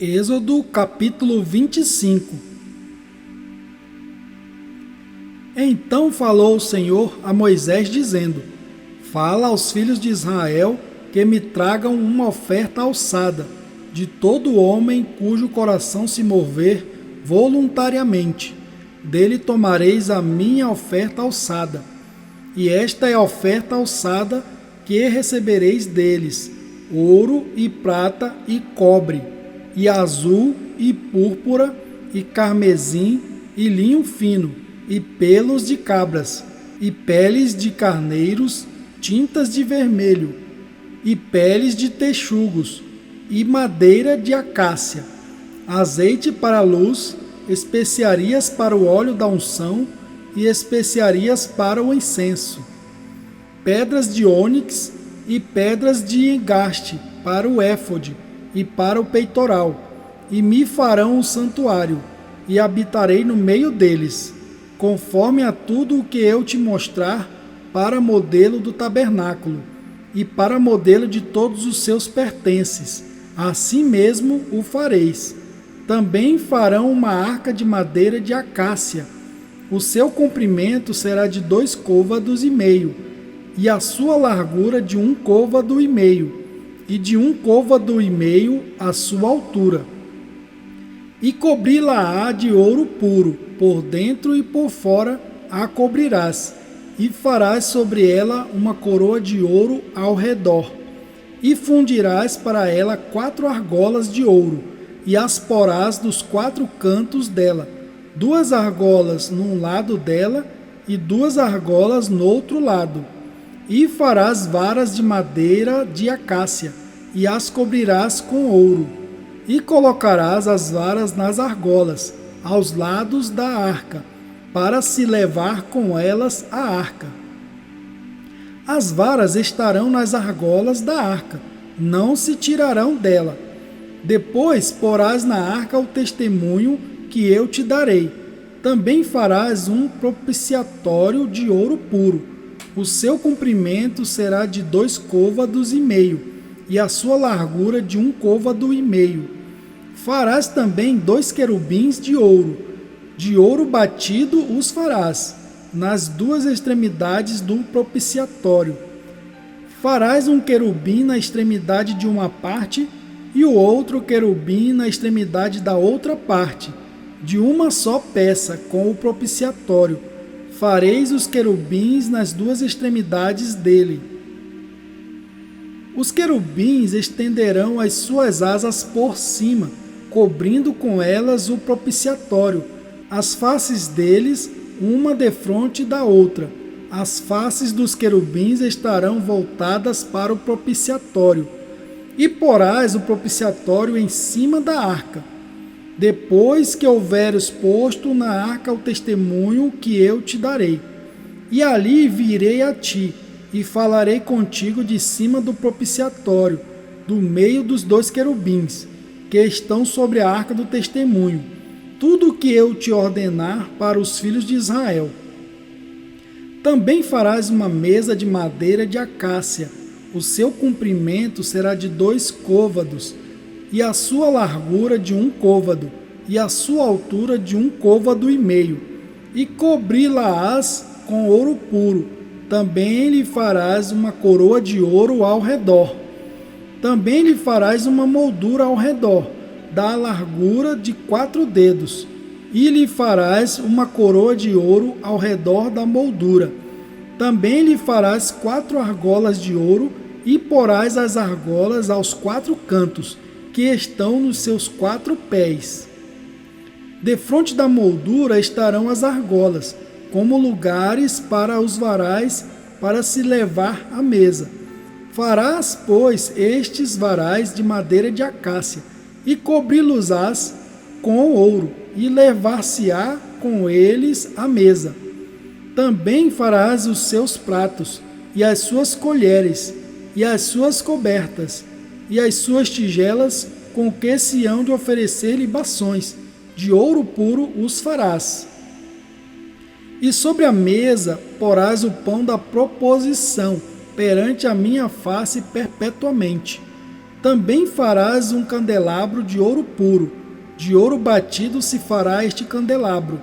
Êxodo capítulo 25. Então falou o Senhor a Moisés dizendo: Fala aos filhos de Israel que me tragam uma oferta alçada, de todo homem cujo coração se mover voluntariamente. Dele tomareis a minha oferta alçada. E esta é a oferta alçada que recebereis deles: ouro e prata e cobre, e azul, e púrpura, e carmesim, e linho fino, e pelos de cabras, e peles de carneiros, tintas de vermelho, e peles de texugos, e madeira de acácia, azeite para a luz, especiarias para o óleo da unção, e especiarias para o incenso, pedras de ônix e pedras de engaste para o éfode, e para o peitoral, e me farão um santuário, e habitarei no meio deles, conforme a tudo o que eu te mostrar, para modelo do tabernáculo, e para modelo de todos os seus pertences, assim mesmo o fareis. Também farão uma arca de madeira de acácia, o seu comprimento será de 2 côvados e meio, e a sua largura de 1 côvado e meio, e de 1 côvado e meio a sua altura. E cobri-la-á de ouro puro, por dentro e por fora a cobrirás, e farás sobre ela uma coroa de ouro ao redor. E fundirás para ela 4 argolas de ouro, e as porás dos 4 cantos dela, 2 argolas num lado dela, e 2 argolas no outro lado. E farás varas de madeira de acácia, e as cobrirás com ouro. E colocarás as varas nas argolas, aos lados da arca, para se levar com elas a arca. As varas estarão nas argolas da arca, não se tirarão dela. Depois porás na arca o testemunho que eu te darei. Também farás um propiciatório de ouro puro. O seu comprimento será de 2 côvados e meio, e a sua largura de 1 côvado e meio. Farás também 2 querubins de ouro batido os farás, nas 2 extremidades do propiciatório. Farás um querubim na extremidade de uma parte, e o outro querubim na extremidade da outra parte, de uma só peça, com o propiciatório. Fareis os querubins nas 2 extremidades dele. Os querubins estenderão as suas asas por cima, cobrindo com elas o propiciatório, as faces deles, uma defronte da outra. As faces dos querubins estarão voltadas para o propiciatório. E porás o propiciatório em cima da arca, depois que houveres posto na arca o testemunho que eu te darei. E ali virei a ti, e falarei contigo de cima do propiciatório, do meio dos 2 querubins, que estão sobre a arca do testemunho, tudo o que eu te ordenar para os filhos de Israel. Também farás uma mesa de madeira de acácia, o seu comprimento será de 2 côvados, e a sua largura de 1 côvado, e a sua altura de 1 côvado e meio, e cobri-la-ás com ouro puro. Também lhe farás uma coroa de ouro ao redor. Também lhe farás uma moldura ao redor, da largura de 4 dedos, e lhe farás uma coroa de ouro ao redor da moldura. Também lhe farás 4 argolas de ouro, e porás as argolas aos 4 cantos, que estão nos seus 4 pés. Defronte da moldura estarão as argolas, como lugares para os varais, para se levar à mesa. Farás, pois, estes varais de madeira de acácia, e cobri-los-ás com ouro, e levar-se-á com eles à mesa. Também farás os seus pratos, e as suas colheres, e as suas cobertas, e as suas tigelas com que se hão de oferecer libações, de ouro puro os farás. E sobre a mesa porás o pão da proposição, perante a minha face perpetuamente. Também farás um candelabro de ouro puro, de ouro batido se fará este candelabro.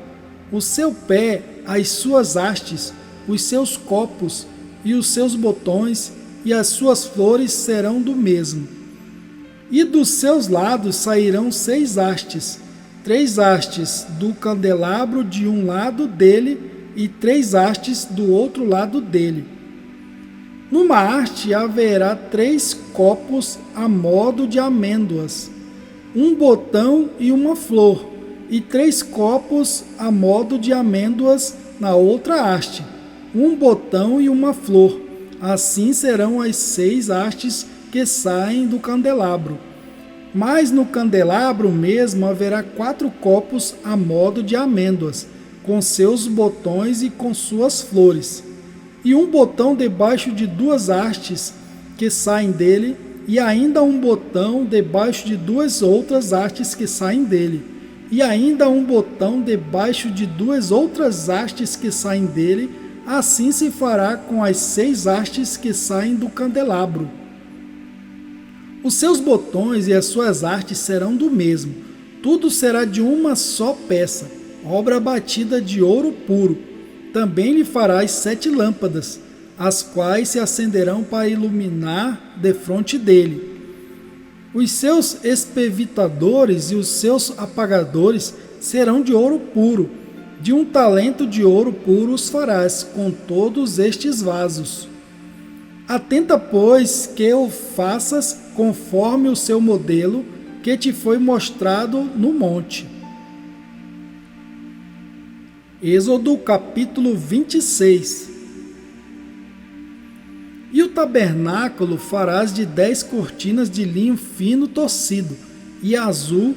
O seu pé, as suas hastes, os seus copos e os seus botões e as suas flores serão do mesmo. E dos seus lados sairão 6 hastes, 3 hastes do candelabro de um lado dele e 3 hastes do outro lado dele. Numa haste haverá 3 copos a modo de amêndoas, um botão e uma flor, e 3 copos a modo de amêndoas na outra haste, um botão e uma flor. Assim serão as 6 hastes que saem do candelabro. Mas no candelabro mesmo haverá 4 copos a modo de amêndoas, com seus botões e com suas flores, e um botão debaixo de 2 hastes que saem dele, e ainda um botão debaixo de 2 outras hastes que saem dele, e ainda um botão debaixo de 2 outras hastes que saem dele. Assim se fará com as 6 hastes que saem do candelabro. Os seus botões e as suas hastes serão do mesmo. Tudo será de uma só peça, obra batida de ouro puro. Também lhe farás 7 lâmpadas, as quais se acenderão para iluminar defronte dele. Os seus espevitadores e os seus apagadores serão de ouro puro. De 1 talento de ouro puro os farás com todos estes vasos. Atenta, pois, que o faças conforme o seu modelo que te foi mostrado no monte. Êxodo capítulo 26. E o tabernáculo farás de 10 cortinas de linho fino torcido, e azul,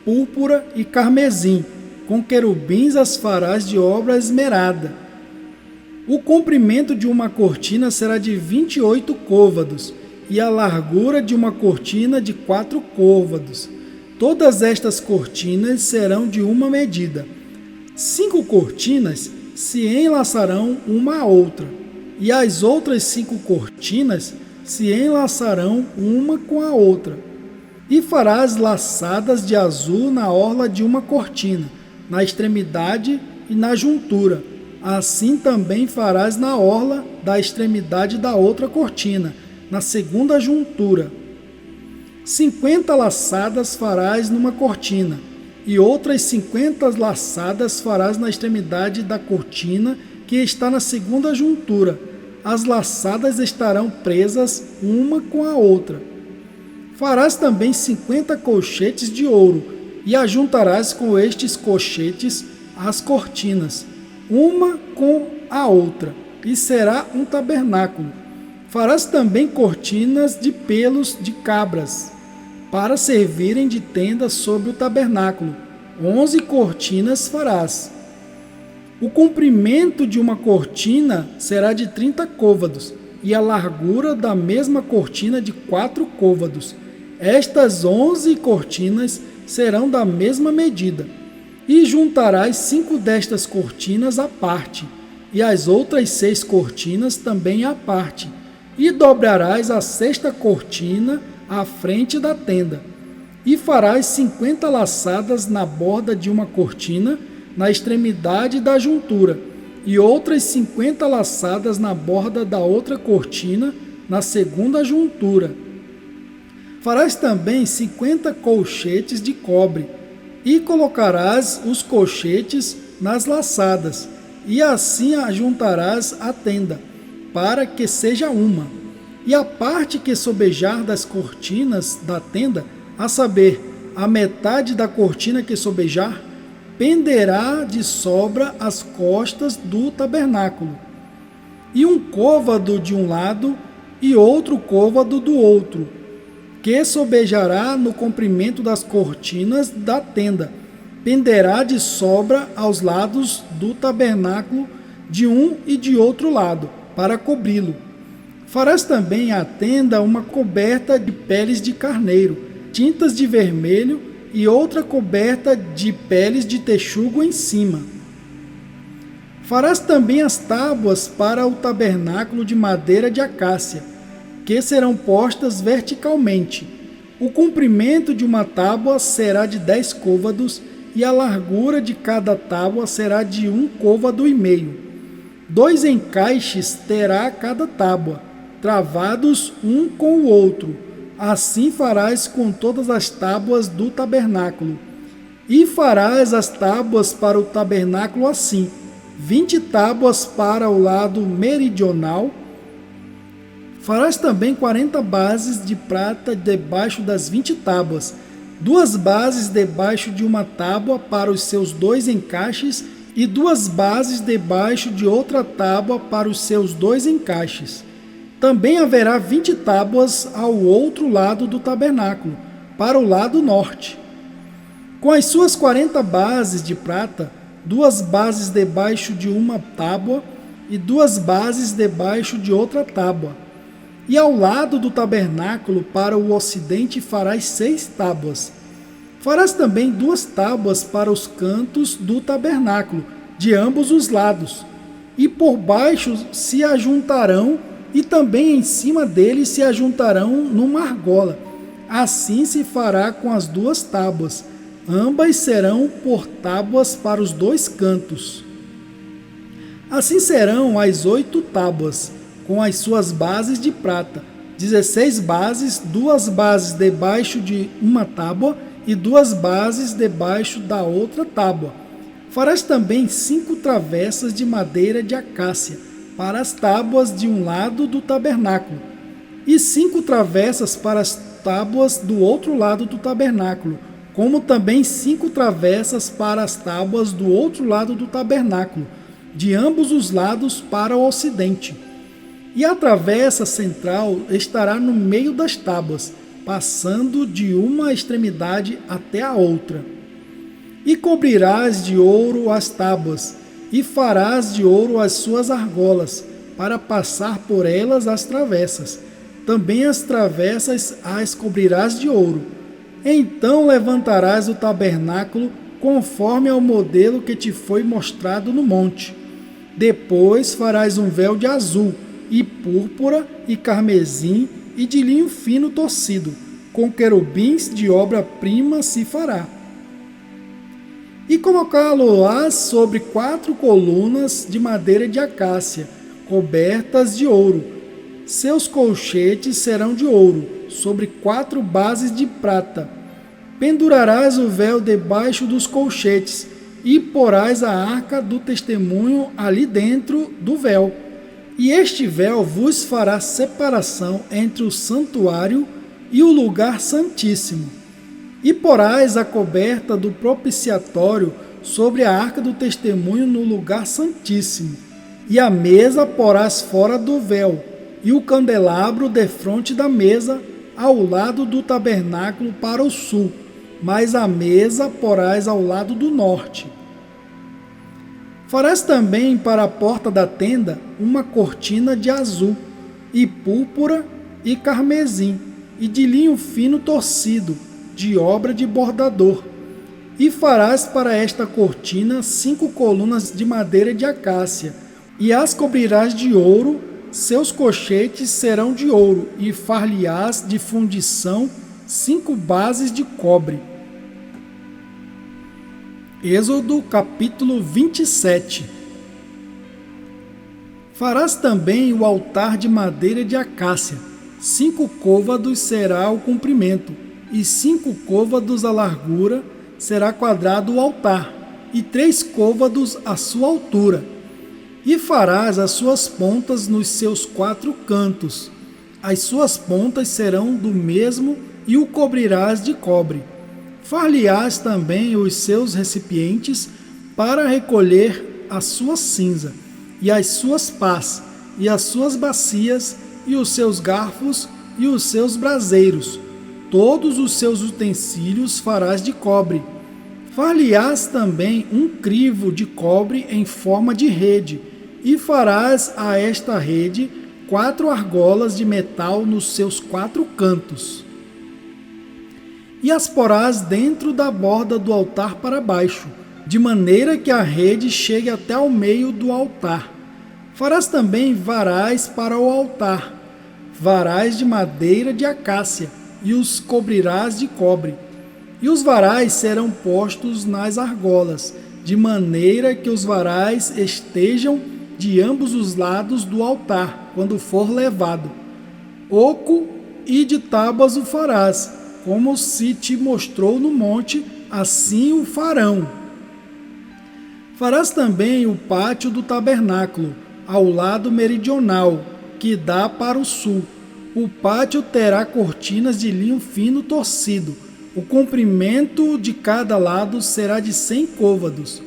púrpura e carmesim. Com querubins as farás de obra esmerada. O comprimento de uma cortina será de 28 côvados, e a largura de uma cortina de 4 côvados. Todas estas cortinas serão de uma medida. 5 cortinas se enlaçarão uma à outra, e as outras 5 cortinas se enlaçarão uma com a outra. E farás laçadas de azul na orla de uma cortina, na extremidade e na juntura. Assim também farás na orla da extremidade da outra cortina, na segunda juntura. 50 laçadas farás numa cortina, e outras 50 laçadas farás na extremidade da cortina que está na segunda juntura. As laçadas estarão presas uma com a outra. Farás também 50 colchetes de ouro, e ajuntarás com estes colchetes as cortinas, uma com a outra, e será um tabernáculo. Farás também cortinas de pelos de cabras, para servirem de tenda sobre o tabernáculo. 11 cortinas farás. O comprimento de uma cortina será de 30 côvados, e a largura da mesma cortina de 4 côvados. Estas 11 cortinas serão da mesma medida. E juntarás 5 destas cortinas à parte, e as outras 6 cortinas também à parte, e dobrarás a 6ª cortina à frente da tenda. E farás 50 laçadas na borda de uma cortina, na extremidade da juntura, e outras 50 laçadas na borda da outra cortina, na segunda juntura. Farás também 50 colchetes de cobre, e colocarás os colchetes nas laçadas, e assim ajuntarás a tenda, para que seja uma. E a parte que sobejar das cortinas da tenda, a saber, a metade da cortina que sobejar, penderá de sobra às costas do tabernáculo, e um côvado de um lado e outro côvado do outro, que sobejará no comprimento das cortinas da tenda, penderá de sobra aos lados do tabernáculo de um e de outro lado, para cobri-lo. Farás também à tenda uma coberta de peles de carneiro, tintas de vermelho, e outra coberta de peles de texugo em cima. Farás também as tábuas para o tabernáculo de madeira de acácia, que serão postas verticalmente. O comprimento de uma tábua será de 10 côvados, e a largura de cada tábua será de 1,5 côvado. 2 encaixes terá cada tábua, travados um com o outro. Assim farás com todas as tábuas do tabernáculo. E farás as tábuas para o tabernáculo assim: 20 tábuas para o lado meridional. Farás também 40 bases de prata debaixo das 20 tábuas, 2 bases debaixo de uma tábua para os seus 2 encaixes e 2 bases debaixo de outra tábua para os seus 2 encaixes. Também haverá 20 tábuas ao outro lado do tabernáculo, para o lado norte. Com as suas 40 bases de prata, 2 bases debaixo de uma tábua e 2 bases debaixo de outra tábua. E ao lado do tabernáculo, para o ocidente, farás 6 tábuas. Farás também 2 tábuas para os cantos do tabernáculo, de ambos os lados. E por baixo se ajuntarão, e também em cima deles se ajuntarão numa argola. Assim se fará com as 2 tábuas. Ambas serão por tábuas para os 2 cantos. Assim serão as 8 tábuas, com as suas bases de prata, 16 bases, 2 bases debaixo de uma tábua e 2 bases debaixo da outra tábua. Farás também 5 travessas de madeira de acácia para as tábuas de um lado do tabernáculo, e 5 travessas para as tábuas do outro lado do tabernáculo, como também 5 travessas para as tábuas do outro lado do tabernáculo, de ambos os lados para o ocidente. E a travessa central estará no meio das tábuas, passando de uma extremidade até a outra. E cobrirás de ouro as tábuas, e farás de ouro as suas argolas, para passar por elas as travessas. Também as travessas as cobrirás de ouro. Então levantarás o tabernáculo conforme ao modelo que te foi mostrado no monte. Depois farás um véu de azul, e púrpura, e carmesim, e de linho fino torcido, com querubins de obra-prima se fará. E colocá-lo-ás sobre 4 colunas de madeira de acácia, cobertas de ouro. Seus colchetes serão de ouro, sobre 4 bases de prata. Pendurarás o véu debaixo dos colchetes, e porás a arca do testemunho ali dentro do véu. E este véu vos fará separação entre o santuário e o lugar santíssimo. E porás a coberta do propiciatório sobre a arca do testemunho no lugar santíssimo. E a mesa porás fora do véu, e o candelabro defronte da mesa, ao lado do tabernáculo para o sul, mas a mesa porás ao lado do norte. Farás também para a porta da tenda uma cortina de azul, e púrpura, e carmesim, e de linho fino torcido, de obra de bordador. E farás para esta cortina 5 colunas de madeira de acácia, e as cobrirás de ouro, seus colchetes serão de ouro, e far-lhe-ás de fundição 5 bases de cobre. Êxodo capítulo 27. Farás também o altar de madeira de acácia. 5 côvados será o comprimento, e 5 côvados a largura será quadrado o altar, e 3 côvados a sua altura. E farás as suas pontas nos seus 4 cantos. As suas pontas serão do mesmo, e o cobrirás de cobre. Far-lhe-ás também os seus recipientes para recolher a sua cinza, e as suas pás, e as suas bacias, e os seus garfos, e os seus braseiros. Todos os seus utensílios farás de cobre. Far-lhe-ás também um crivo de cobre em forma de rede, e farás a esta rede 4 argolas de metal nos seus 4 cantos. E as porás dentro da borda do altar para baixo, de maneira que a rede chegue até ao meio do altar. Farás também varais para o altar, varais de madeira de acácia, e os cobrirás de cobre. E os varais serão postos nas argolas, de maneira que os varais estejam de ambos os lados do altar, quando for levado. Oco e de tábuas o farás, como se te mostrou no monte, assim o farão. Farás também o pátio do tabernáculo, ao lado meridional, que dá para o sul. O pátio terá cortinas de linho fino torcido. O comprimento de cada lado será de 100 côvados.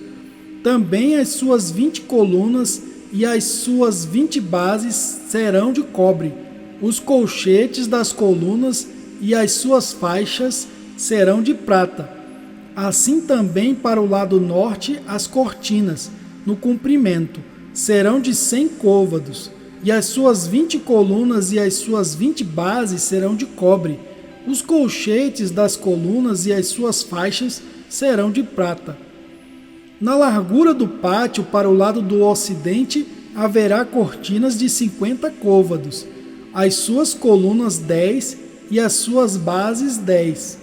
Também as suas 20 colunas e as suas 20 bases serão de cobre. Os colchetes das colunas e as suas faixas serão de prata. Assim também para o lado norte as cortinas, no comprimento, serão de 100 côvados. E as suas 20 colunas e as suas 20 bases serão de cobre. Os colchetes das colunas e as suas faixas serão de prata. Na largura do pátio, para o lado do ocidente, haverá cortinas de 50 côvados, as suas colunas 10 e as suas bases 10.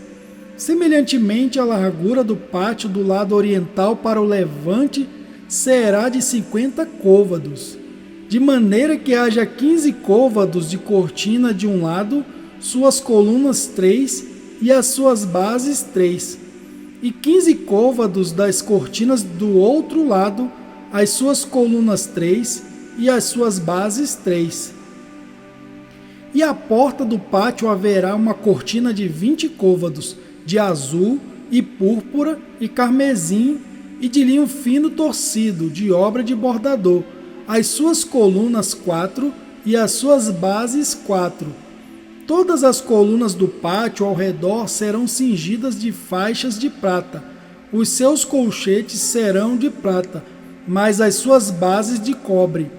Semelhantemente, a largura do pátio do lado oriental para o levante será de 50 côvados, de maneira que haja 15 côvados de cortina de um lado, suas colunas 3 e as suas bases 3, e 15 côvados das cortinas do outro lado, as suas colunas 3 e as suas bases 3. E à porta do pátio haverá uma cortina de 20 côvados, de azul e púrpura e carmesim, e de linho fino torcido, de obra de bordador, as suas colunas 4 e as suas bases 4. Todas as colunas do pátio ao redor serão cingidas de faixas de prata. Os seus colchetes serão de prata, mas as suas bases de cobre.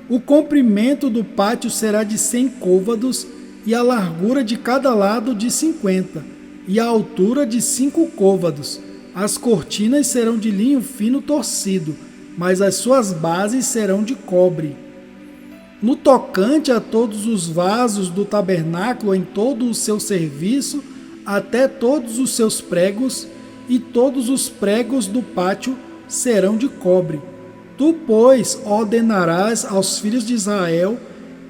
O comprimento do pátio será de 100 côvados e a largura de cada lado de 50, e a altura de 5 côvados. As cortinas serão de linho fino torcido, mas as suas bases serão de cobre. No tocante a todos os vasos do tabernáculo em todo o seu serviço, até todos os seus pregos, e todos os pregos do pátio serão de cobre. Tu, pois, ordenarás aos filhos de Israel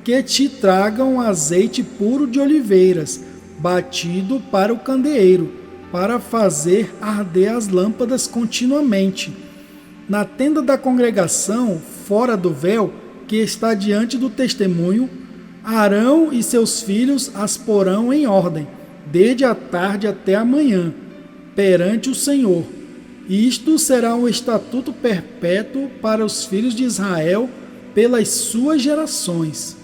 que te tragam azeite puro de oliveiras, batido para o candeeiro, para fazer arder as lâmpadas continuamente. Na tenda da congregação, fora do véu, que está diante do testemunho, Arão e seus filhos as porão em ordem, desde a tarde até a manhã, perante o Senhor. Isto será um estatuto perpétuo para os filhos de Israel pelas suas gerações.